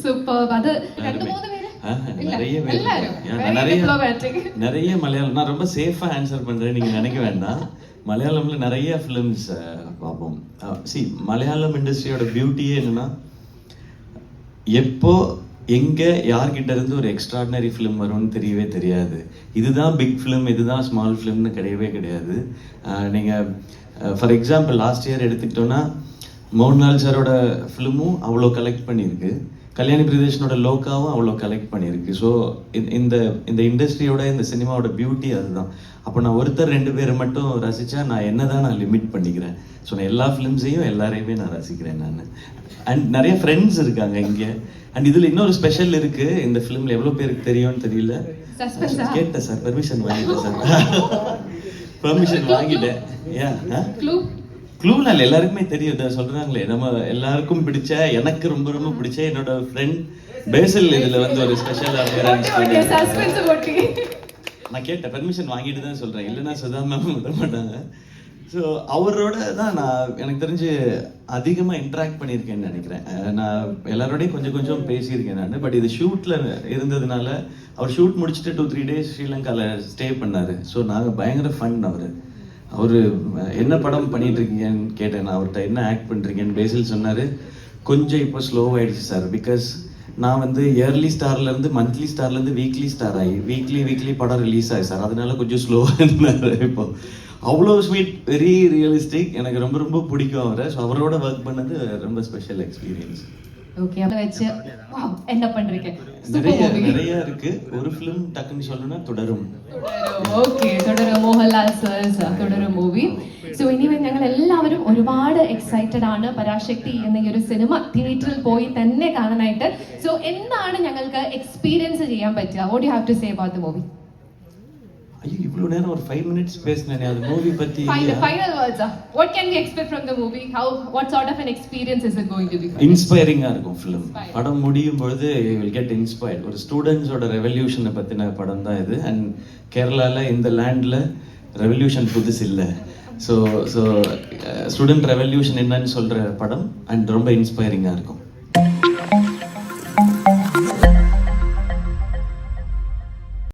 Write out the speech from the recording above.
Super. அது ரெண்டு மூணு பேரு நிறைய மலையாளம். நான் ரொம்ப சேஃபா ஆன்சர் பண்றேன், நீங்க நினைக்க வேண்டாம். மலையாளம்ல நிறைய ஃபிலிம்ஸ் பார்ப்போம். சி, மலையாளம் இண்டஸ்ட்ரியோட பியூட்டியே என்னன்னா, எப்போ எங்க யார்கிட்ட இருந்து ஒரு எக்ஸ்ட்ராடினரி ஃபிலிம் வரும்னு தெரியவே தெரியாது. இதுதான் பிக் ஃபிலிம், இதுதான் ஸ்மால் ஃபிலிம்னு கிடையவே கிடையாது. நீங்க ஃபார் எக்ஸாம்பிள் லாஸ்ட் இயர் எடுத்துக்கிட்டோன்னா, மோகன்லால் சாரோட ஃபிலிமும் அவ்வளோ கலெக்ட் பண்ணியிருக்கு, கல்யாணி பிரியதர்ஷனோட லோக்காவும் அவ்வளோ கலெக்ட் பண்ணியிருக்கு. ஸோ இந்த இந்த இண்டஸ்ட்ரியோட இந்த சினிமாவோட பியூட்டி அதுதான். அப்போ நான் ஒருத்தர் ரெண்டு பேரை மட்டும் ரசித்தா நான் என்ன தான் நான் லிமிட் பண்ணிக்கிறேன். ஸோ நான் எல்லா ஃபிலிம்ஸையும் எல்லாரையுமே நான் ரசிக்கிறேன் நான். அண்ட் நிறைய ஃப்ரெண்ட்ஸ் இருக்காங்க இங்கே. அண்ட் இதில் இன்னொரு ஸ்பெஷல் இருக்குது. இந்த ஃபிலிமில் எவ்வளோ பேருக்கு தெரியும்னு தெரியல. கேட்டேன் சார், பெர்மிஷன் வாங்கிட்டேன் சார். பெர்மிஷன் வாங்கிட்டேன். ஏன் க்ளூனா இல்லை, எல்லாருக்குமே தெரியும். சொல்றாங்களே, நம்ம எல்லாருக்கும் பிடிச்ச, எனக்கு ரொம்ப ரொம்ப பிடிச்ச என்னோட ஃப்ரெண்ட் பேசல் இதுல வந்து ஒரு ஸ்பெஷல் அப்பியரன்ஸ் பண்ணி நான் கேட்டேன், பெர்மிஷன் வாங்கிட்டு தான் சொல்றேன், இல்லைன்னா சுதா மேம் விட மாட்டாங்க. ஸோ அவரோட தான் நான் எனக்கு தெரிஞ்சு அதிகமாக இன்ட்ராக்ட் பண்ணியிருக்கேன்னு நினைக்கிறேன். நான் எல்லாரோடையும் கொஞ்சம் கொஞ்சம் பேசியிருக்கேன் நான். பட் இது ஷூட்டில் இருந்ததுனால அவர் ஷூட் முடிச்சுட்டு 2-3 days ஸ்ரீலங்காவில் ஸ்டே பண்ணார். ஸோ நாங்கள் பயங்கர ஃபன். அவர் என்ன படம் பண்ணிட்டு இருக்கீங்கன்னு கேட்டேன் நான் அவர்கிட்ட, என்ன ஆக்ட் பண்ணுறீங்கன்னு. பேசில் சொன்னார், கொஞ்சம் இப்போ ஸ்லோவாகிடுச்சு சார், பிகாஸ் நான் வந்து இயர்லி ஸ்டார்லேருந்து மந்த்லி ஸ்டார்லேருந்து வீக்லி ஸ்டார் ஆகி வீக்லி படம் ரிலீஸ் ஆகி சார், அதனால கொஞ்சம் ஸ்லோவாக இருந்தார். இப்போ அவ்வளோ ஸ்வீட், வெரி ரியலிஸ்டிக். எனக்கு ரொம்ப ரொம்ப பிடிக்கும் அவரை. ஸோ அவரோட ஒர்க் பண்ணது ரொம்ப ஸ்பெஷல் எக்ஸ்பீரியன்ஸ். ஓகே, அதை வச்சு என்ன பண்றீங்க? நிறைய இருக்கு. ஒரு ஃபிலிம் டக்குன்னு சொல்லணும்னா தொடரும். ഓക്കെ, തുടരും. മോഹൻലാൽ സാർ തുടരും മൂവി. സോ ഇനിവേ ഞങ്ങൾ എല്ലാവരും ഒരുപാട് എക്സൈറ്റഡ് ആണ് പരാശക്തി എന്ന ഈ ഒരു സിനിമ തിയേറ്ററിൽ പോയി തന്നെ കാണാനായിട്ട്. സോ എന്താണ് ഞങ്ങൾക്ക് എക്സ്പീരിയൻസ് ചെയ്യാൻ പറ്റുക? What you have to say about the movie? ஐயோ, இவ்வளவு நேரம் ஒரு 5 minutes பேசினேனே அது மூவி பத்தி. Final words. What can we expect from the movie? What sort of an experience is it going to be? இன்ஸ்பைரிங்கா இருக்கும் ஃபிலிம். படம் முடியும் பொழுது you will get inspired. ஒரு ஸ்டூடண்ட்ஸோட ரெவல்யூஷனை பத்தின படம் தான் இது. அண்ட் கேரளால இந்த லேண்ட்ல ரெவல்யூஷன் புதுசு இல்லை. ஸோ ஸ்டூடெண்ட் ரெவல்யூஷன் என்னன்னு சொல்ற படம். அண்ட் ரொம்ப இன்ஸ்பைரிங்கா இருக்கும்.